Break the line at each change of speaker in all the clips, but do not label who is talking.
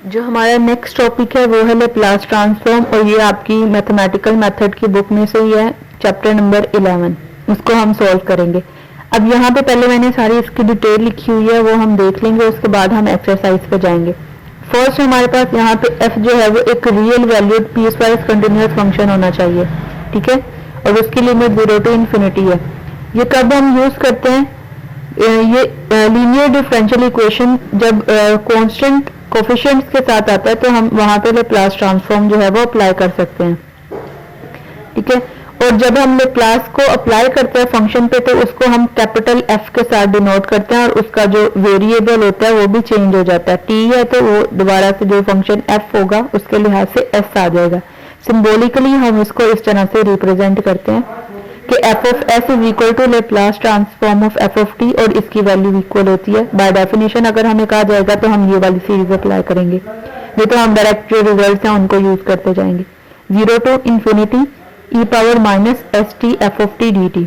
जो हमारा next topic है वो है लेप्लास ट्रांसफॉर्म, और ये आपकी मैथमेटिकल मेथड की बुक में से ही है, चैप्टर नंबर 11। उसको हम सॉल्व करेंगे। अब यहाँ पे पहले मैंने सारी इसकी डिटेल लिखी हुई है, वो हम देख लेंगे, उसके बाद हम एक्सरसाइज पे जाएंगे। फर्स्ट हमारे पास यहाँ पे f जो है वो एक real valued piecewise continuous function होना चाहिए, ठीक है, और उसकी लिमिट 0 टू इन्फिनिटी है। ये कब हम यूज करते हैं? ये लीनियर डिफरेंशियल इक्वेशन जब कांस्टेंट कोफिशिएंट्स के साथ आता है तो हम वहां पे लेप्लास ट्रांसफॉर्म जो है वो अप्लाई कर सकते हैं, ठीक है। और जब हम लेप्लास को अप्लाई करते हैं फंक्शन पे तो उसको हम कैपिटल एफ के साथ डिनोट करते हैं, और उसका जो वेरिएबल होता है वो भी चेंज हो जाता है। टी है तो वो दोबारा से जो फंक्शन एफ होगा उसके लिहाज से एस आ जाएगा। सिंबॉलिकली हम इसको इस तरह से रिप्रेजेंट करते हैं कि f of s is equal to Laplace transform of f of t, और इसकी वैल्यू इक्वल होती है। बाय डेफिनेशन अगर हमें कहा जाएगा तो हम ये वाली सीरीज अप्लाई करेंगे, नहीं तो हम डायरेक्ट जो रिजल्ट हैं उनको यूज करते जाएंगे। 0 to infinity e power minus s t f of t d t.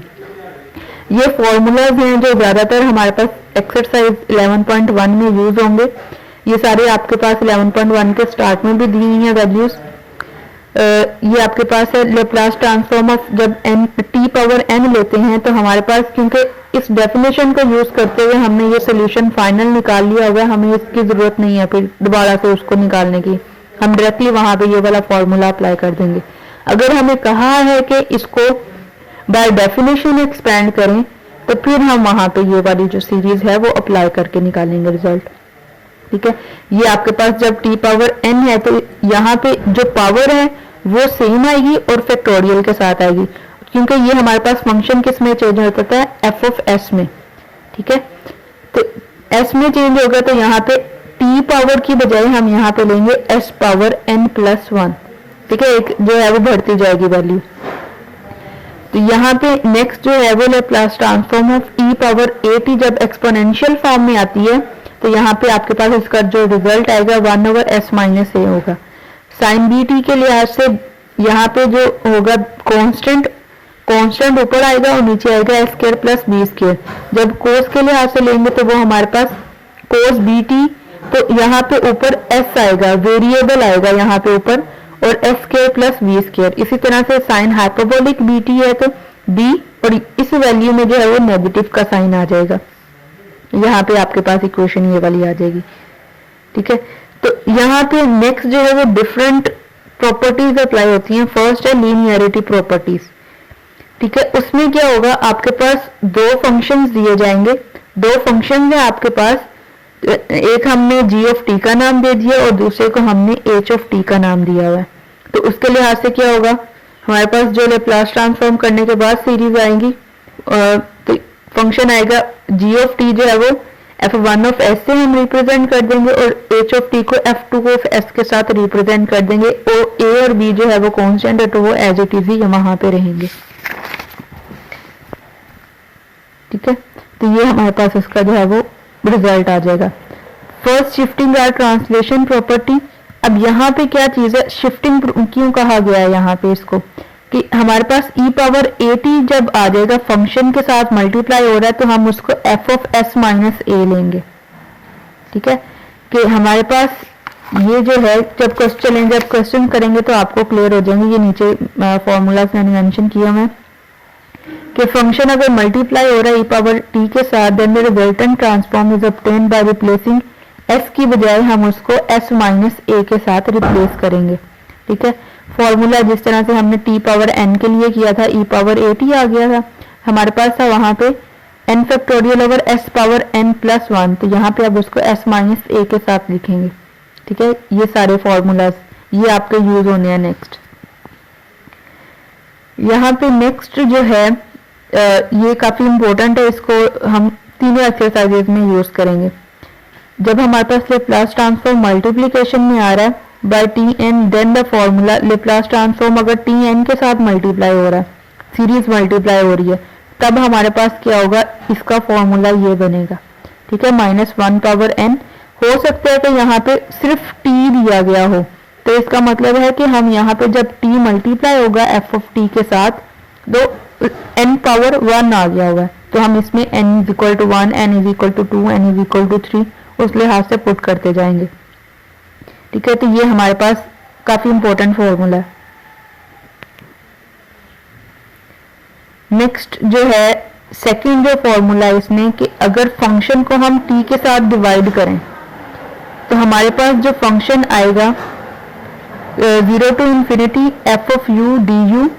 ये फॉर्मूलाज हैं जो ज्यादातर हमारे पास एक्सरसाइज 11.1 में यूज होंगे। ये सारे आपके पास 11.1 के स्टार्ट में भी दी हुई हैं वैल्यूज। ये आपके पास है लेप्लास ट्रांसफॉर्म ऑफ, जब n t पावर n लेते हैं तो हमारे पास, क्योंकि इस डेफिनेशन को यूज करते हुए हमने ये सोल्यूशन फाइनल निकाल लिया हुआ है, हमें इसकी जरूरत नहीं है फिर दोबारा से उसको निकालने की। हम डायरेक्टली वहां पे ये वाला फॉर्मूला अप्लाई कर देंगे। अगर हमें कहा है कि इसको बाय डेफिनेशन एक्सपेंड करें तो फिर हम वहां पे ये वाली जो सीरीज है वो अप्लाई करके निकालेंगे रिजल्ट, ठीक है। ये आपके पास जब t पावर n है तो यहाँ पे जो पावर है वो सेम आएगी और फैक्टोरियल के साथ आएगी, क्योंकि ये हमारे पास फंक्शन किस में चेंज होता है? एफ ऑफ एस में, ठीक है। तो एस में चेंज होगा तो यहाँ पे t पावर की बजाय हम यहाँ पे लेंगे s पावर n प्लस 1, ठीक है, एक जो है वो बढ़ती जाएगी वैल्यू। तो यहाँ पे नेक्स्ट जो है वो Laplace transform of e power a t जब एक्सपोनेंशियल फॉर्म में आती है तो यहाँ पे आपके पास इसका जो रिजल्ट आएगा 1 ओवर s माइनस a होगा। साइन बी टी के लिहाज से यहाँ पे जो होगा कांस्टेंट ऊपर आएगा और नीचे आएगा s square plus b square. जब कोस के लिहाज से लेंगे तो वो हमारे पास कोस बी टी, तो यहाँ पे ऊपर s आएगा, वेरिएबल आएगा यहाँ पे ऊपर, और s square plus b square. इसी तरह से साइन हाइपरबोलिक बी टी है तो b, और इस वैल्यू में जो है वो नेगेटिव का साइन आ जाएगा। यहाँ पे आपके पास इक्वेशन ये वाली आ जाएगी, ठीक है। तो यहाँ पे नेक्स्ट जो है वो डिफरेंट प्रॉपर्टीज अप्लाई होती हैं। फर्स्ट है लीनियरिटी प्रॉपर्टीज, ठीक है। उसमें क्या होगा, आपके पास दो फंक्शंस दिए जाएंगे, दो फंक्शंस हैं आपके पास, एक हमने g ऑफ t का नाम दे दिया और दूसरे को हमने h ऑफ t का नाम दिया हुआ है। तो उसके लिहाज से क्या होगा, हमारे पास जो लेप्लास ट्रांसफॉर्म करने के बाद सीरीज आएंगी, तो फंक्शन आएगा g ऑफ t जो है वो f1 ऑफ s से हम रिप्रेजेंट कर देंगे, और h ऑफ t को f2 ऑफ s के साथ रिप्रेजेंट कर देंगे, और a और b जो है वो कांस्टेंट है तो वो एज इट इज ही वहां पे रहेंगे, ठीक है। तो ये हमारे पास इसका जो है वो रिजल्ट आ जाएगा। फर्स्ट शिफ्टिंग और ट्रांसलेशन प्रॉपर्टी। अब यहाँ पे क्या चीज है, शिफ्टिंग क्यों कहा गया है यहाँ पे इसको, कि हमारे पास e पावर a t जब आ जाएगा फंक्शन के साथ मल्टीप्लाई हो रहा है तो हम उसको f of s minus a लेंगे, ठीक है। कि हमारे पास ये जो है जब क्वेश्चन करेंगे तो आपको क्लियर हो जाएंगे। ये नीचे फॉर्मूलाज मैंने मेंशन किया है कि फंक्शन अगर मल्टीप्लाई हो रहा है e पावर t के साथ, then the resultant transform is obtained by replacing s की बजाय हम उसको s माइनस a के साथ रिप्लेस करेंगे, ठीक है। फॉर्मूला जिस तरह से हमने t पावर n के लिए किया था, e पावर a t आ गया था, हमारे पास था वहां पे n factorial over s power n plus 1, तो यहाँ पे अब उसको s माइनस a के साथ लिखेंगे, ठीक है। ये सारे फॉर्मूलाज ये आपके यूज होने हैं। नेक्स्ट यहाँ पे नेक्स्ट जो है ये काफी इंपॉर्टेंट है, इसको हम तीनों एक्सरसाइजेज में यूज करेंगे। जब हमारे पास लेप्लास ट्रांसफॉर्म मल्टीप्लिकेशन में आ रहा है by t n, then the formula Laplace transform अगर टी एन के साथ मल्टीप्लाई हो रहा है, सीरीज मल्टीप्लाई हो रही है, तब हमारे पास क्या होगा, इसका फॉर्मूला ये बनेगा, ठीक है, -1 पावर n। हो सकता है कि यहाँ पे सिर्फ t दिया गया हो, तो इसका मतलब है कि हम यहाँ पे जब t मल्टीप्लाई होगा f ऑफ t के साथ तो n पावर 1 आ गया होगा, तो हम इसमें n is equal to 1, n is equal to 2, n is equal to 3 उस लिहाज से पुट करते जाएंगे, ठीक है, तो ये हमारे पास काफी इंपॉर्टेंट फॉर्मूला है। नेक्स्ट जो है सेकंड जो फॉर्मूला है इसमें कि अगर फंक्शन को हम t के साथ डिवाइड करें तो हमारे पास जो फंक्शन आएगा 0 to infinity f of u d u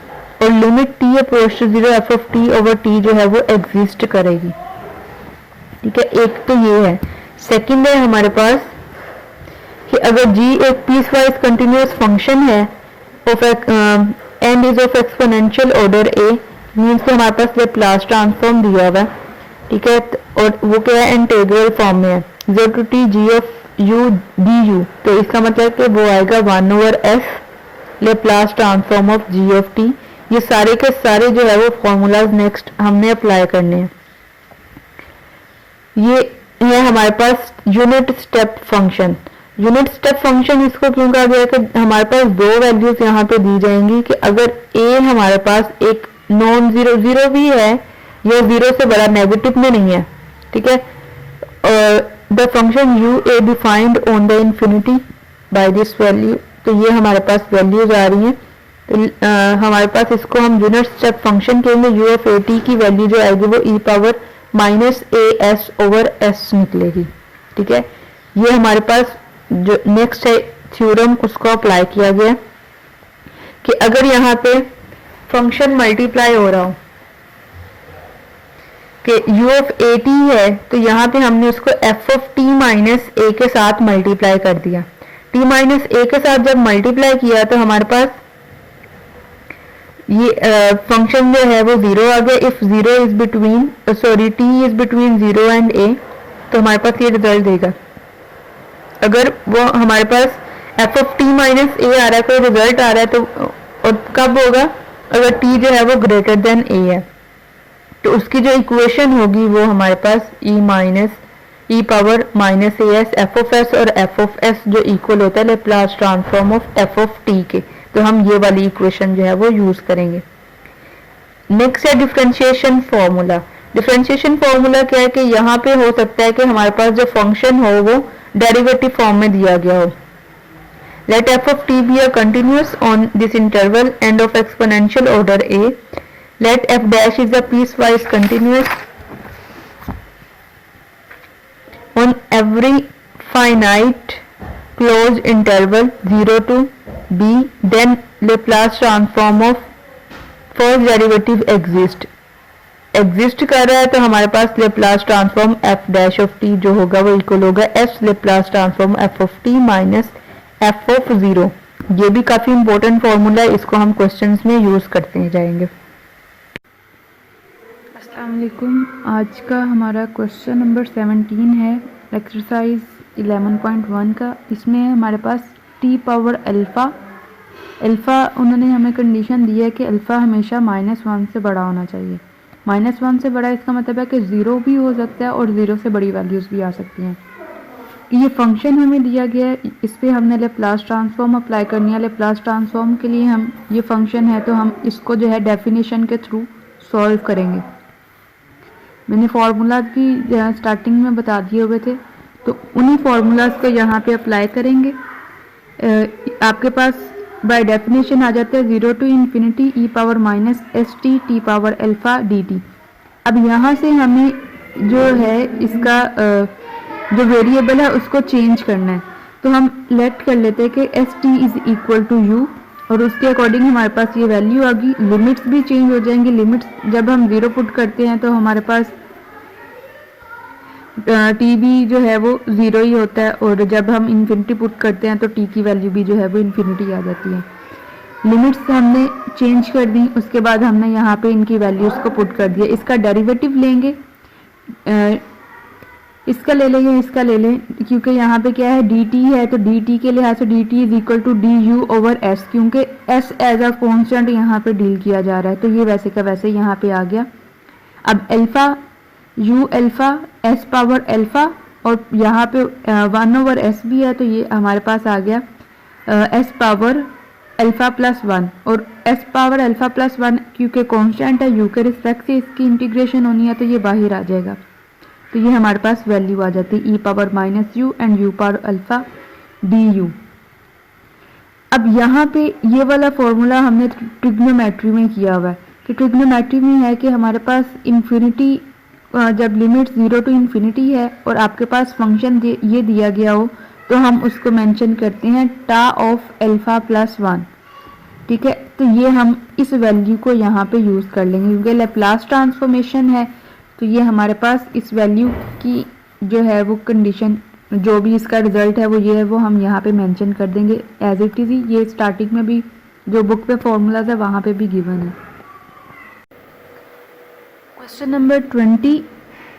और limit t approach to 0 f of t over t जो है वो एग्जिस्ट करेगी। ठीक है, एक तो ये है। सेकंड है हमारे पास कि अगर g एक पीस वाइज कंटिन्यूअस फंक्शन है of and is of exponential order a, means कि हमारे पास लेप्लास ट्रांसफॉर्म दिया हुआ है। ठीक है, और वो क्या है, इंटीग्रल फॉर्म में है 0 टू t g of u du, तो इसका मतलब कि वो आएगा 1 over s Laplace transform of g of t। ये सारे के सारे जो है वो फॉर्मूलाज नेक्स्ट हमने अप्लाई करने हैं। ये है हमारे पास unit step function. Unit step function इसको क्यों कहा गया कि हमारे पास दो वैल्यूज यहाँ पे दी जाएंगी कि अगर a हमारे पास एक नॉन जीरो जीरो भी है या जीरो से बड़ा नेगेटिव में नहीं है। ठीक है, the function u a defined on the infinity by this value, तो ये हमारे पास वैल्यूज आ रही हैं। तो हमारे पास इसको हम यूनिट स्टेप फंक्शन कहेंगे। यू ऑफ ए टी की वैल्यू जो आएगी वो e power minus a s over s निकलेगी। ठीक है, ये हमारे पास जो नेक्स्ट है थ्योरम उसको अप्लाई किया गया कि अगर यहाँ पे फंक्शन मल्टीप्लाई हो रहा हो कि u ऑफ ए टी है, तो यहाँ पे हमने उसको f ऑफ t माइनस ए के साथ मल्टीप्लाई कर दिया। t माइनस ए के साथ जब मल्टीप्लाई किया तो हमारे पास ये फंक्शन जो है वो जीरो आ गया। If zero is between t is between 0 and a, तो हमारे पास ये रिजल्ट देगा। अगर वो हमारे पास f ऑफ t माइनस ए आ रहा है, कोई रिजल्ट आ रहा है, तो और कब होगा, अगर t जो है वो ग्रेटर देन a है, तो उसकी जो इक्वेशन होगी वो हमारे पास e power minus a S F of S और एफ ऑफ एस जो इक्वल होता है Laplace transform of f of T के, तो हम ये वाली इक्वेशन जो है वो यूज करेंगे। नेक्स्ट है डिफरेंशिएशन फॉर्मूला। डिफरेंशिएशन फॉर्मूला क्या है कि यहाँ पे हो सकता है कि हमारे पास जो फंक्शन हो वो डेरिवेटिव फॉर्म में दिया गया हो। Let f of t be a continuous on this interval and of exponential order a. Let f dash is a piecewise continuous on every finite closed interval 0 to b, then Laplace transform of first derivative exist कर रहा है, तो हमारे पास Laplace transform f dash of t जो होगा वो equal होगा s Laplace transform f of t minus f of 0। ये भी काफी इंपॉर्टेंट फॉर्मूला है, इसको हम क्वेश्चंस में यूज करते जाएंगे।
अस्सलामुअलैकुम। आज का हमारा क्वेश्चन नंबर 17 है एक्सरसाइज 11.1 का। इसमें हमारे पास t पावर अल्फ़ा उन्होंने हमें कंडीशन दी है कि अल्फ़ा हमेशा -1 से बड़ा होना चाहिए। -1 से बड़ा इसका मतलब है कि 0 भी हो सकता है और 0 से बड़ी वैल्यूज़ भी आ सकती हैं। ये फंक्शन हमें दिया गया है, इस पर हमने लेप्लास ट्रांसफॉर्म अप्लाई करनी है। लेप्लास ट्रांसफॉर्म के लिए हम ये फंक्शन है तो हम इसको जो है डेफिनेशन के थ्रू सॉल्व करेंगे। मैंने फार्मूला की स्टार्टिंग में बता दिए हुए थे, तो उन्हीं फार्मूलाज को यहाँ पे अप्लाई करेंगे। आपके पास बाय डेफिनेशन आ जाता है 0 to infinity e power minus s t t power alpha d t. अब यहाँ से हमें जो है इसका जो वेरिएबल है उसको चेंज करना है, तो हम लेट कर लेते हैं कि s t is equal to u और उसके अकॉर्डिंग हमारे पास ये वैल्यू आ गई। लिमिट्स भी चेंज हो जाएंगी। लिमिट्स जब हम 0 पुट करते हैं तो हमारे पास टी भी जो है वो 0 ही होता है, और जब हम इन्फिनिटी पुट करते हैं तो टी की वैल्यू भी जो है वो इन्फिनिटी आ जाती है। लिमिट्स हमने चेंज कर दी, उसके बाद हमने यहाँ पे इनकी वैल्यूज़ को पुट कर दिया। इसका डेरिवेटिव लेंगे, इसका ले लें या इसका ले लें, क्योंकि यहाँ पे क्या है डी टी है, तो डी टी के लिहाज से d t is equal to d u over s, क्योंकि एस एज अ कॉन्स्टेंट यहाँ पे डील किया जा रहा है, तो ये वैसे का वैसे यहाँ पे आ गया। अब alpha you alpha S power alpha और यहाँ पे 1 ओवर एस भी है, तो ये हमारे पास आ गया एस पावर अल्फ़ा प्लस 1, और एस पावर अल्फ़ा प्लस 1 क्योंकि कॉन्स्टेंट है यू के रिस्पेक्ट से इसकी इंटीग्रेशन होनी है, तो ये बाहर आ जाएगा। तो ये हमारे पास वैल्यू आ जाती है e power minus u and u power alpha d u. अब यहाँ पे ये वाला फॉर्मूला हमने ट्रिग्नोमेट्री में किया हुआ है कि ट्रिग्नोमेट्री में है कि हमारे पास इन्फिनिटी जब लिमिट 0 टू इन्फिनिटी है और आपके पास फंक्शन ये दिया गया हो तो हम उसको मेंशन करते हैं टा ऑफ एल्फा प्लस 1। ठीक है, तो ये हम इस वैल्यू को यहाँ पे यूज़ कर लेंगे क्योंकि लैप्लास ट्रांसफॉर्मेशन है, तो ये हमारे पास इस वैल्यू की जो है वो कंडीशन, जो भी इसका रिजल्ट है वो ये है, वो हम यहाँ पे मेंशन कर देंगे एज इट इज़ ही। ये स्टार्टिंग में भी जो बुक पे फॉर्मूलाज है वहाँ पे भी गिवन है। Question number 20।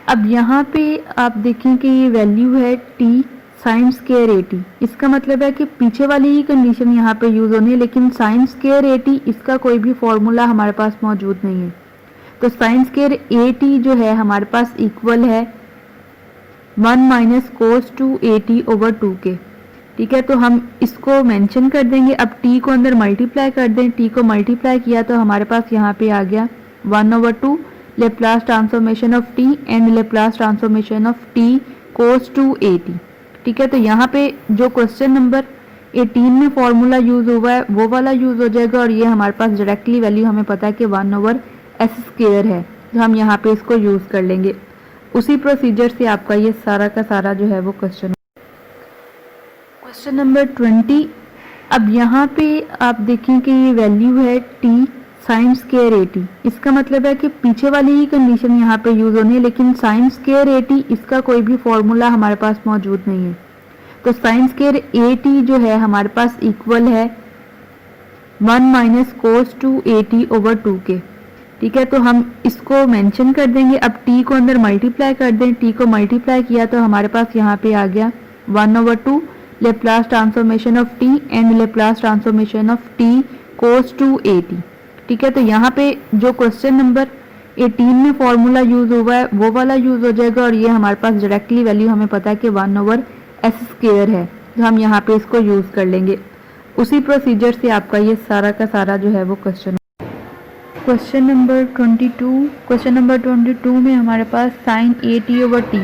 अब यहाँ पे आप देखें कि ये वैल्यू है टी साइन स्क्वायर 80। इसका मतलब है कि पीछे वाली ही कंडीशन यहाँ पे यूज़ होनी है, लेकिन साइन स्क्वायर 80 इसका कोई भी फॉर्मूला हमारे पास मौजूद नहीं है। तो साइन स्क्वायर 80 जो है हमारे पास इक्वल है 1 माइनस कोस 280 ओवर 2 के। ठीक है, तो हम इसको मेंशन कर देंगे। अब t को अंदर मल्टीप्लाई कर दें, t को मल्टीप्लाई किया तो हमारे पास यहाँ पे आ गया 1/2 Laplace transformation of t and Laplace transformation of t कोस 280। ठीक है, तो यहाँ पे जो क्वेश्चन नंबर 18 में फॉर्मूला यूज हुआ है वो वाला यूज हो जाएगा और ये हमारे पास डायरेक्टली वैल्यू हमें पता है कि 1/s² है, तो हम यहाँ पे इसको यूज कर लेंगे। उसी प्रोसीजर से आपका ये सारा का सारा जो है वो क्वेश्चन नंबर 20। अब यहाँ पे आप देखें कि ये वैल्यू है t साइन स्क्वायर 80। इसका मतलब है कि पीछे वाली ही कंडीशन यहाँ पे यूज होनी है, लेकिन साइन स्क्वायर 80 इसका कोई भी फॉर्मूला हमारे पास मौजूद नहीं है। तो साइन स्क्वायर 80 जो है हमारे पास इक्वल है 1 माइनस कोस 280 ओवर 2 के। ठीक है, तो हम इसको मेंशन कर देंगे। अब t को अंदर मल्टीप्लाई कर दें, t को मल्टीप्लाई किया तो हमारे पास यहाँ पे आ गया 1/2 Laplace transformation of t and Laplace transformation of t कोस 280। ठीक है, तो यहाँ पे जो क्वेश्चन नंबर 18 में फॉर्मूला यूज हुआ है वो वाला यूज हो जाएगा और ये हमारे पास डायरेक्टली वैल्यू हमें पता है कि 1/s² है, तो हम यहाँ पे इसको यूज कर लेंगे। उसी प्रोसीजर से आपका ये सारा का सारा जो है वो क्वेश्चन नंबर 22। क्वेश्चन नंबर 22 में हमारे पास साइन 80 ओवर t,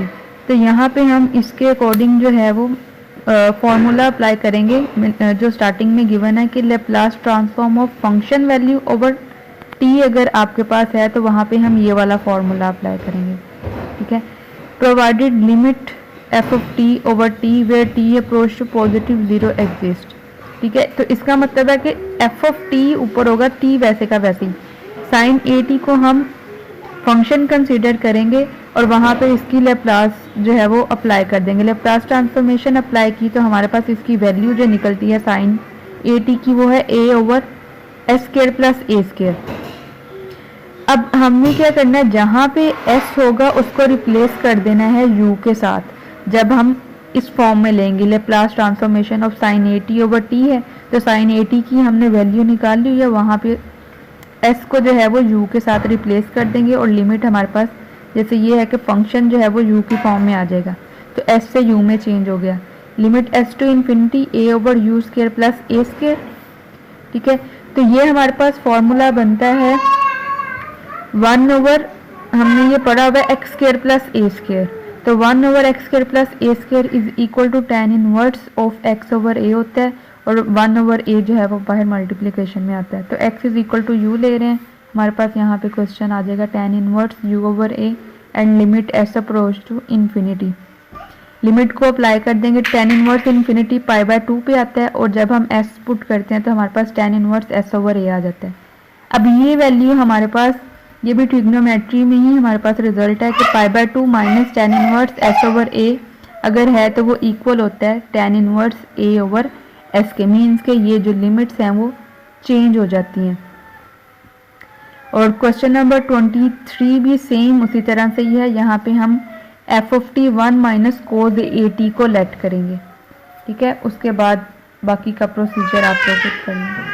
तो यहाँ पे हम इसके अकॉर्डिंग जो है वो फॉर्मूला अप्लाई करेंगे जो स्टार्टिंग में गिवन है कि Laplace transform of function value over t अगर आपके पास है तो वहाँ पे हम ये वाला फॉर्मूला अप्लाई करेंगे। ठीक है, provided limit f of t over t where t approach to positive 0 exist. ठीक है, तो इसका मतलब है कि f ऑफ t ऊपर होगा, t वैसे का वैसे ही। साइन 80 को हम फंक्शन कंसीडर करेंगे और वहाँ पे इसकी लेप्लास जो है वो अप्लाई कर देंगे। लेप्लास ट्रांसफॉर्मेशन अप्लाई की तो हमारे पास इसकी वैल्यू जो निकलती है साइन 80 की वो है a/s² प्लस a²। अब हमने क्या करना है, जहाँ पे s होगा उसको रिप्लेस कर देना है u के साथ। जब हम इस फॉर्म में लेंगे Laplace transformation of sine 80 over t है, तो साइन 80 की हमने वैल्यू निकाल ली है, वहाँ पे s को जो है वो u के साथ रिप्लेस कर देंगे और लिमिट हमारे पास जैसे ये है कि फंक्शन जो है वो u की फॉर्म में आ जाएगा, तो s से u में चेंज हो गया। Limit s to infinity a/u² plus a²। ठीक है, तो ये हमारे पास फॉर्मूला बनता है 1 हमने ये पढ़ा हुआ है x² प्लस a², तो 1/x² plus a² is equal to tan inverse of x over a होता है और 1/a जो है वो बाहर मल्टीप्लिकेशन में आता है, तो x is equal to u ले रहे हैं। हमारे पास यहाँ पे क्वेश्चन आ जाएगा tan inverse u over a and limit s approach to infinity. Limit को अप्लाई कर देंगे, tan इनवर्स इन्फिनिटी π/2 पे आता है और जब हम s पुट करते हैं तो हमारे पास tan inverse s over a आ जाता है। अब ये वैल्यू हमारे पास, ये भी ट्रिग्नोमेट्री में ही हमारे पास रिजल्ट है कि π/2 minus tan inverse s over a अगर है तो वो इक्वल होता है tan inverse a over s के। मीन्स के ये जो लिमिट्स हैं वो चेंज हो जाती हैं। और क्वेश्चन नंबर 23 भी सेम उसी तरह से ही है। यहाँ पे हम f of t 1 minus cos 80 को लेट करेंगे। ठीक है, उसके बाद बाकी का प्रोसीजर आप लोग कर लेंगे।